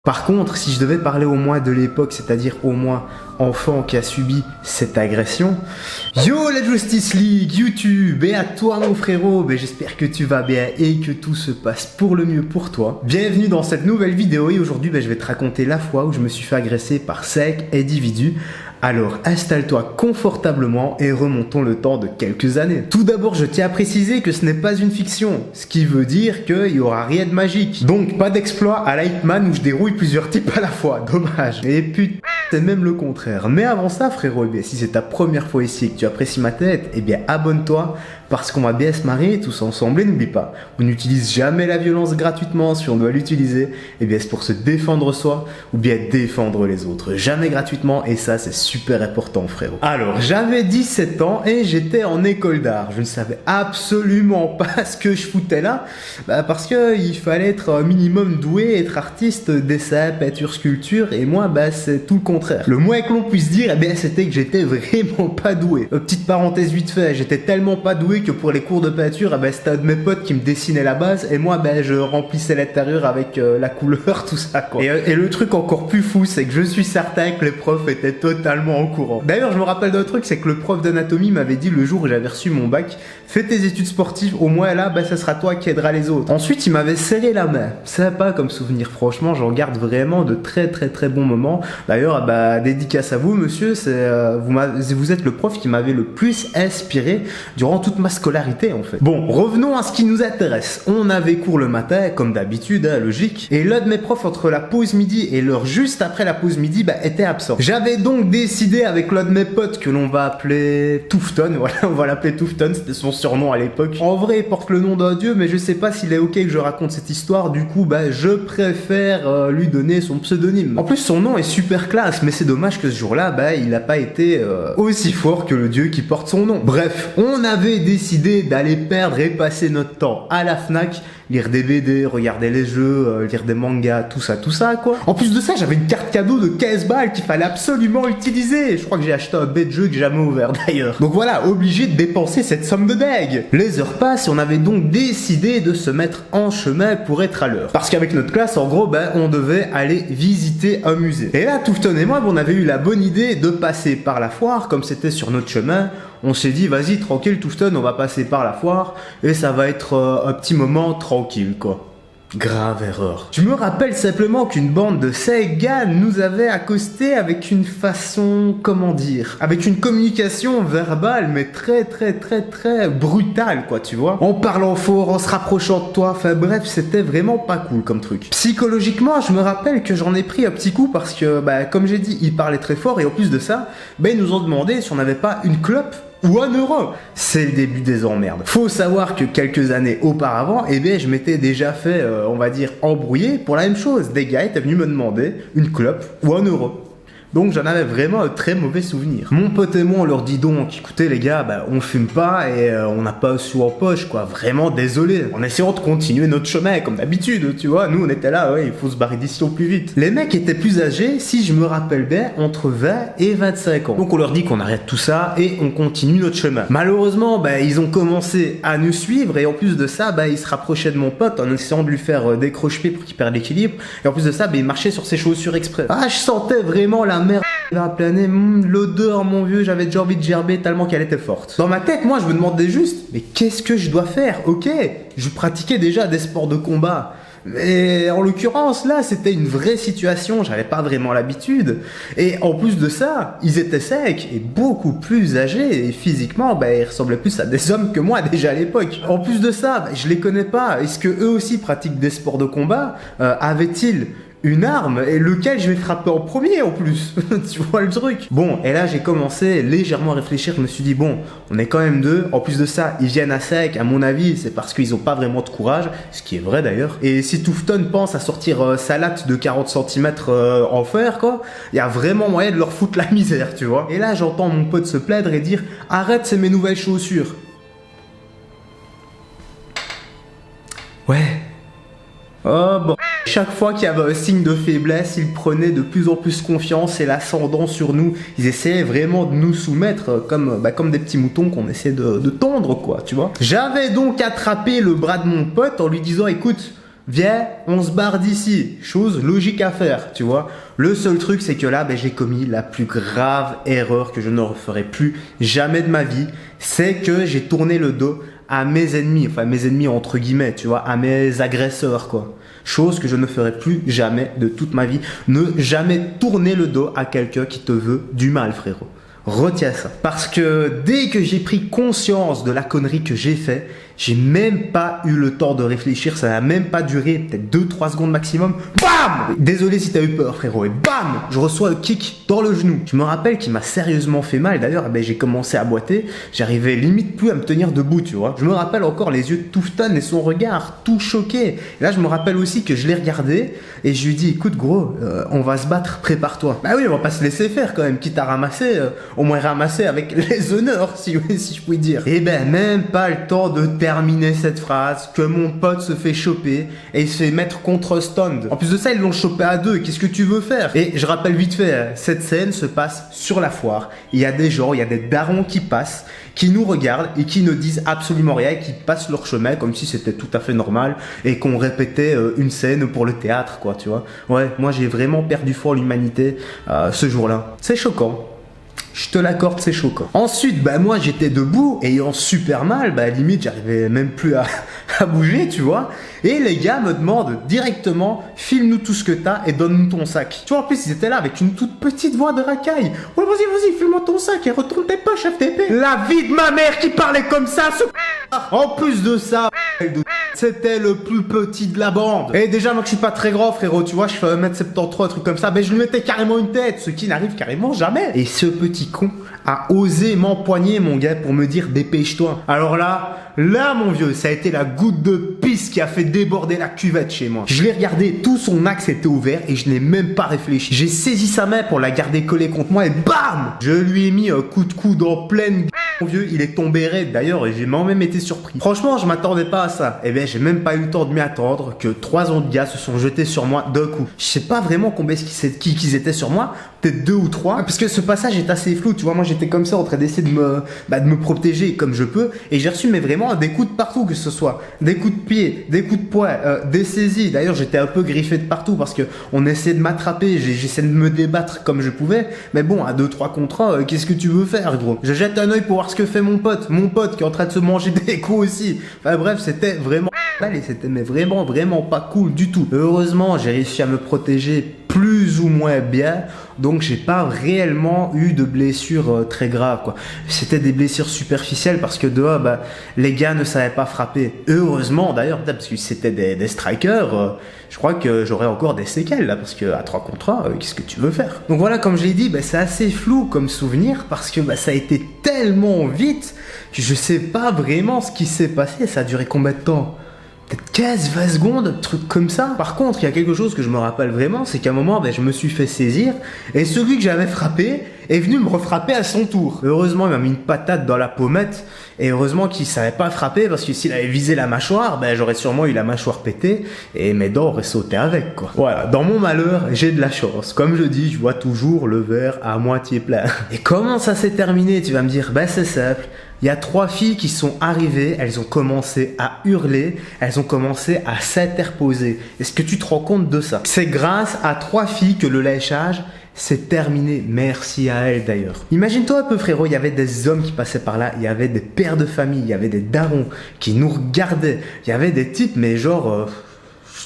Par contre, si je devais parler au moins de l'époque, c'est-à-dire au moins enfant qui a subi cette agression, yo la Justice League, YouTube, et à toi mon frérot, j'espère que tu vas bien et que tout se passe pour le mieux pour toi. Bienvenue dans cette nouvelle vidéo et aujourd'hui je vais te raconter la fois où je me suis fait agresser par 5 individus. Alors installe-toi confortablement et remontons le temps de quelques années. Tout d'abord, je tiens à préciser que ce n'est pas une fiction, ce qui veut dire qu'il n'y aura rien de magique. Donc pas d'exploit à la Hitman où je dérouille plusieurs types à la fois, dommage. Et putain, c'est même le contraire. Mais avant ça frérot, si c'est ta première fois ici et que tu apprécies ma tête, abonne-toi parce qu'on va bien se marrer tous ensemble et n'oublie pas, on n'utilise jamais la violence gratuitement. Si on doit l'utiliser, c'est pour se défendre soi ou bien défendre les autres. Jamais gratuitement et ça c'est super important frérot. Alors j'avais 17 ans et j'étais en école d'art. Je ne savais absolument pas ce que je foutais là parce que il fallait être un minimum doué, être artiste, dessin, peinture, sculpture et moi c'est tout le contraire. Le moins que l'on puisse dire c'était que j'étais vraiment pas doué. Petite parenthèse vite fait, j'étais tellement pas doué que pour les cours de peinture, c'était un de mes potes qui me dessinait la base et moi je remplissais l'intérieur avec la couleur, tout ça quoi. Et le truc encore plus fou, c'est que je suis certain que les profs étaient totalement au courant. D'ailleurs je me rappelle d'un truc, c'est que le prof d'anatomie m'avait dit le jour où j'avais reçu mon bac, fais tes études sportives, au moins là ça sera toi qui aidera les autres. Ensuite il m'avait serré la main, sympa comme souvenir, franchement j'en garde vraiment de très bons moments. D'ailleurs dédicace à vous monsieur, vous êtes le prof qui m'avait le plus inspiré durant toute ma scolarité en fait. Bon, revenons à ce qui nous intéresse. On avait cours le matin, comme d'habitude, logique. Et l'un de mes profs entre la pause midi et l'heure juste après la pause midi était absent. J'avais donc décidé avec l'un de mes potes que l'on va appeler Toufton. Voilà, on va l'appeler Toufton, c'était son surnom à l'époque. En vrai, il porte le nom d'un dieu, mais je sais pas s'il est ok que je raconte cette histoire. Du coup, je préfère lui donner son pseudonyme. En plus, son nom est super classe, mais c'est dommage que ce jour-là, il n'a pas été aussi fort que le dieu qui porte son nom. Bref, on avait décidé d'aller perdre et passer notre temps à la Fnac, lire des BD, regarder les jeux, lire des mangas, tout ça quoi. En plus de ça, j'avais une carte cadeau de 15 balles qu'il fallait absolument utiliser. Je crois que j'ai acheté un bête de jeu que j'ai jamais ouvert d'ailleurs. Donc voilà, obligé de dépenser cette somme de deg. Les heures passent et on avait donc décidé de se mettre en chemin pour être à l'heure. Parce qu'avec notre classe, en gros, on devait aller visiter un musée. Et là, Toufton et moi, on avait eu la bonne idée de passer par la foire, comme c'était sur notre chemin. On s'est dit, vas-y, tranquille, Toufton, on va passer par la foire et ça va être un petit moment tranquille, quoi. Grave erreur. Je me rappelle simplement qu'une bande de 5 gars nous avait accosté avec une façon, comment dire, avec une communication verbale, mais très brutale, quoi, tu vois. En parlant fort, en se rapprochant de toi, enfin bref, c'était vraiment pas cool comme truc. Psychologiquement, je me rappelle que j'en ai pris un petit coup parce que, comme j'ai dit, ils parlaient très fort et en plus de ça, ils nous ont demandé si on n'avait pas une clope ou 1 euro. C'est le début des emmerdes. Faut savoir que quelques années auparavant, je m'étais déjà fait, on va dire, embrouiller pour la même chose. Des gars étaient venus me demander une clope ou 1 euro. Donc j'en avais vraiment un très mauvais souvenir. Mon pote et moi on leur dit donc, écoutez les gars, on fume pas et on n'a pas un sou en poche quoi, vraiment désolé. En essayant de continuer notre chemin comme d'habitude, tu vois, nous on était là, il faut se barrer d'ici au plus vite. Les mecs étaient plus âgés, si je me rappelle bien, entre 20 et 25 ans. Donc on leur dit qu'on arrête tout ça et on continue notre chemin. Malheureusement, ils ont commencé à nous suivre et en plus de ça, ils se rapprochaient de mon pote en essayant de lui faire décrocher pour qu'il perde l'équilibre. Et en plus de ça, ils marchaient sur ses chaussures exprès. Ah, je sentais vraiment la merde va planer, l'odeur mon vieux, j'avais déjà envie de gerber tellement qu'elle était forte. Dans ma tête, moi je me demandais juste, mais qu'est-ce que je dois faire? Ok, je pratiquais déjà des sports de combat. Mais en l'occurrence là c'était une vraie situation, j'avais pas vraiment l'habitude et en plus de ça ils étaient secs et beaucoup plus âgés et physiquement ils ressemblaient plus à des hommes que moi déjà à l'époque. En plus de ça je les connais pas, est-ce que eux aussi pratiquent des sports de combat? Avaient-ils une arme et lequel je vais frapper en premier en plus? Tu vois le truc? Bon, et là j'ai commencé légèrement à réfléchir, je me suis dit bon, on est quand même deux, en plus de ça, ils viennent à sec, à mon avis, c'est parce qu'ils ont pas vraiment de courage, ce qui est vrai d'ailleurs. Et si Toufton pense à sortir sa latte de 40 cm en fer, quoi, il y a vraiment moyen de leur foutre la misère, tu vois. Et là j'entends mon pote se plaindre et dire arrête, c'est mes nouvelles chaussures. Ouais. Oh bon. Chaque fois qu'il y avait un signe de faiblesse, ils prenaient de plus en plus confiance et l'ascendant sur nous. Ils essayaient vraiment de nous soumettre comme des petits moutons qu'on essaie de tondre quoi, tu vois. J'avais donc attrapé le bras de mon pote en lui disant écoute, viens, on se barre d'ici. Chose logique à faire, tu vois. Le seul truc, c'est que là, j'ai commis la plus grave erreur que je ne referai plus jamais de ma vie. C'est que j'ai tourné le dos à mes ennemis. Enfin, mes ennemis entre guillemets, tu vois, à mes agresseurs, quoi. Chose que je ne ferai plus jamais de toute ma vie. Ne jamais tourner le dos à quelqu'un qui te veut du mal, frérot. Retiens ça. Parce que dès que j'ai pris conscience de la connerie que j'ai fait, j'ai même pas eu le temps de réfléchir. Ça n'a même pas duré peut-être 2-3 secondes maximum. Bam! Désolé si t'as eu peur, frérot. Et bam! Je reçois un kick dans le genou. Je me rappelle qu'il m'a sérieusement fait mal. D'ailleurs, j'ai commencé à boiter. J'arrivais limite plus à me tenir debout, tu vois. Je me rappelle encore les yeux de Tufton et son regard tout choqué. Et là, je me rappelle aussi que je l'ai regardé et je lui ai dit, écoute gros, on va se battre, prépare-toi. Bah oui, on va pas se laisser faire quand même. Quitte à ramasser, au moins ramasser avec les honneurs, si je puis dire. Et même pas le temps de terminer cette phrase que mon pote se fait choper et il se fait mettre contre Stone. En plus de ça, ils l'ont chopé à deux. Qu'est-ce que tu veux faire? Et je rappelle vite fait, cette scène se passe sur la foire. Il y a des gens, il y a des darons qui passent, qui nous regardent et qui ne disent absolument rien, qui passent leur chemin comme si c'était tout à fait normal et qu'on répétait une scène pour le théâtre, quoi, tu vois. Ouais, moi j'ai vraiment perdu foi en l'humanité ce jour-là. C'est choquant. Je te l'accorde, c'est choquant. Ensuite, moi j'étais debout, ayant super mal, limite j'arrivais même plus à bouger, tu vois. Et les gars me demandent directement, file-nous tout ce que t'as et donne-nous ton sac. Tu vois, en plus ils étaient là avec une toute petite voix de racaille. Ouais, vas-y, file-moi ton sac et retourne tes poches, FTP. La vie de ma mère qui parlait comme ça, ce En plus de ça, c'était le plus petit de la bande. Et déjà, moi que je suis pas très grand, frérot, tu vois, je fais 1m73, un truc comme ça, je lui mettais carrément une tête, ce qui n'arrive carrément jamais. Et ce petit con a osé m'empoigner, mon gars, pour me dire dépêche-toi. Alors là, mon vieux, ça a été la goutte de pisse qui a fait déborder la cuvette chez moi. Je l'ai regardé, tout son axe était ouvert et je n'ai même pas réfléchi. J'ai saisi sa main pour la garder collée contre moi et bam! Je lui ai mis un coup de coude en pleine mon vieux, il est tombé raide d'ailleurs et j'ai même été surpris. Franchement, je m'attendais pas à ça. J'ai même pas eu le temps de m'y attendre que 3 autres gars se sont jetés sur moi d'un coup. Je sais pas vraiment combien qu'ils étaient sur moi, peut-être 2 ou 3, parce que ce passage est assez flou, tu vois. Moi, j'étais comme ça en train d'essayer de me protéger comme je peux et j'ai reçu vraiment des coups de partout, que ce soit des coups de pied, des coups de poing, des saisies. D'ailleurs, j'étais un peu griffé de partout parce que on essayait de m'attraper, j'essayais de me débattre comme je pouvais. Mais bon, à 2-3 contre 1, qu'est-ce que tu veux faire, gros? Je jette un œil pour voir ce que fait mon pote qui est en train de se manger des coups aussi. Enfin bref, c'était vraiment c'était vraiment pas cool du tout. Heureusement, j'ai réussi à me protéger plus ou moins bien, donc j'ai pas réellement eu de blessures très graves, quoi. C'était des blessures superficielles parce que dehors, les gars ne savaient pas frapper. Heureusement d'ailleurs, parce que c'était des strikers, je crois que j'aurais encore des séquelles là, parce que à 3 contre 1, qu'est-ce que tu veux faire? Donc voilà, comme je l'ai dit, c'est assez flou comme souvenir parce que ça a été tellement vite que je sais pas vraiment ce qui s'est passé. Ça a duré combien de temps? Peut-être 15-20 secondes, truc comme ça. Par contre, il y a quelque chose que je me rappelle vraiment, c'est qu'à un moment, je me suis fait saisir et celui que j'avais frappé est venu me refrapper à son tour. Heureusement, il m'a mis une patate dans la pommette et heureusement qu'il savait pas frapper parce que s'il avait visé la mâchoire, j'aurais sûrement eu la mâchoire pétée et mes dents auraient sauté avec, quoi. Voilà, dans mon malheur, j'ai de la chance. Comme je dis, je vois toujours le verre à moitié plein. Et comment ça s'est terminé? Tu vas me dire, c'est simple. Il y a 3 filles qui sont arrivées, elles ont commencé à hurler, elles ont commencé à s'interposer. Est-ce que tu te rends compte de ça? C'est grâce à 3 filles que le léchage s'est terminé. Merci à elles d'ailleurs. Imagine-toi un peu, frérot, il y avait des hommes qui passaient par là, il y avait des pères de famille, il y avait des darons qui nous regardaient, il y avait des types, mais genre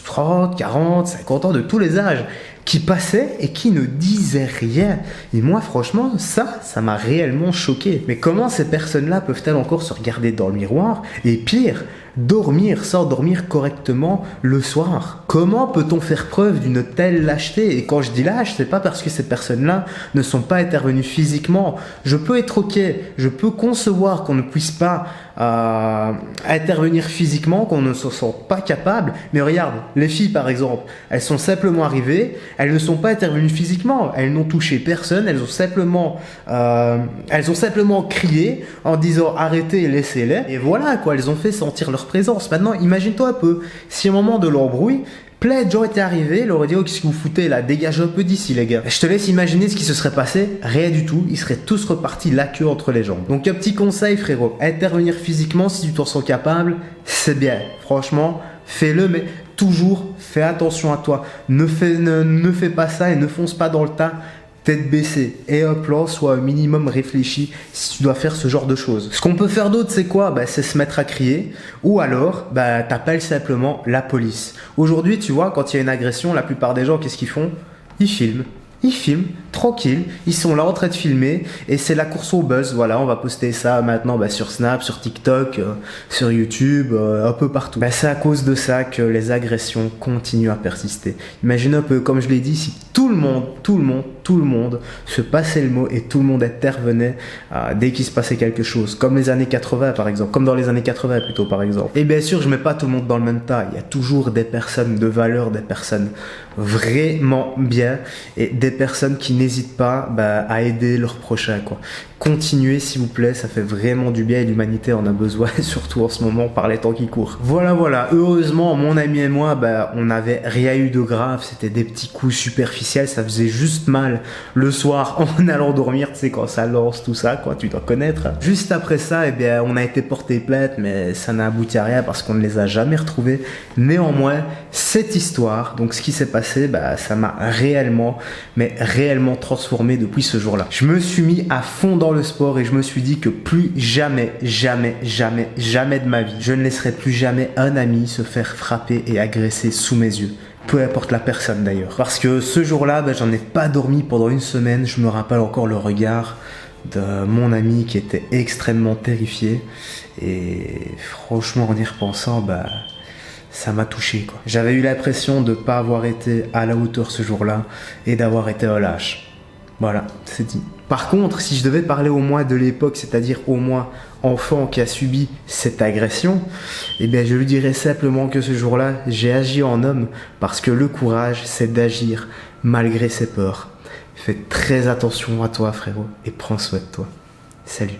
30, 40, 50 ans de tous les âges, qui passaient et qui ne disaient rien. Et moi, franchement, ça m'a réellement choqué. Mais comment ces personnes-là peuvent-elles encore se regarder dans le miroir et pire, dormir sans dormir correctement le soir? Comment peut-on faire preuve d'une telle lâcheté? Et quand je dis lâche, c'est pas parce que ces personnes-là ne sont pas intervenues physiquement. Je peux être ok, je peux concevoir qu'on ne puisse pas intervenir physiquement, qu'on ne se sente pas capable. Mais regarde, les filles par exemple, elles sont simplement arrivées, elles ne sont pas intervenues physiquement, elles n'ont touché personne, elles ont simplement crié en disant arrêtez, laissez-les. Et voilà quoi, elles ont fait sentir leur présence. Maintenant, imagine-toi un peu, si au moment de l'embrouille, plein de gens étaient arrivés, ils leur auraient dit oh, qu'est-ce que vous foutez là, dégagez un peu d'ici les gars. Je te laisse imaginer ce qui se serait passé, rien du tout, ils seraient tous repartis la queue entre les jambes. Donc un petit conseil frérot, intervenir physiquement si tu t'en sens capable, c'est bien, franchement, fais-le, mais toujours fais attention à toi. Ne fais pas ça et ne fonce pas dans le tas tête baissée. Et hop là, sois un minimum réfléchi si tu dois faire ce genre de choses. Ce qu'on peut faire d'autre, c'est quoi? C'est se mettre à crier. Ou alors, t'appelles simplement la police. Aujourd'hui, tu vois, quand il y a une agression, la plupart des gens, qu'est-ce qu'ils font? Ils filment. Ils filment, tranquille, ils sont là en train de filmer et c'est la course au buzz. Voilà, on va poster ça maintenant sur Snap, sur TikTok, sur YouTube, un peu partout. C'est à cause de ça que les agressions continuent à persister. Imagine un peu, comme je l'ai dit, si tout le monde se passait le mot et tout le monde intervenait dès qu'il se passait quelque chose, comme les années 80 par exemple, comme dans les années 80 plutôt par exemple. Et bien sûr, je mets pas tout le monde dans le même tas. Il y a toujours des personnes de valeur, des personnes vraiment bien et des personnes qui n'hésitent pas à aider leurs prochains, quoi. Continuez s'il vous plaît, ça fait vraiment du bien et l'humanité en a besoin, surtout en ce moment par les temps qui courent. Voilà, heureusement mon ami et moi, on n'avait rien eu de grave, c'était des petits coups superficiels, ça faisait juste mal le soir en allant dormir, tu sais quand ça lance tout ça, quoi, tu dois connaître. Juste après ça, on a été porté plainte, mais ça n'a abouti à rien parce qu'on ne les a jamais retrouvés. Néanmoins, cette histoire, donc ce qui s'est passé, ça m'a réellement transformé depuis ce jour-là. Je me suis mis à fond dans le sport et je me suis dit que plus jamais de ma vie, je ne laisserai plus jamais un ami se faire frapper et agresser sous mes yeux. Peu importe la personne d'ailleurs. Parce que ce jour-là, j'en ai pas dormi pendant une semaine. Je me rappelle encore le regard de mon ami qui était extrêmement terrifié. Et franchement, en y repensant, ça m'a touché, quoi. J'avais eu l'impression de pas avoir été à la hauteur ce jour-là et d'avoir été un lâche. Voilà, c'est dit. Par contre, si je devais parler au moins de l'époque, c'est-à-dire au moins enfant qui a subi cette agression, je lui dirais simplement que ce jour-là, j'ai agi en homme parce que le courage, c'est d'agir malgré ses peurs. Fais très attention à toi, frérot, et prends soin de toi. Salut.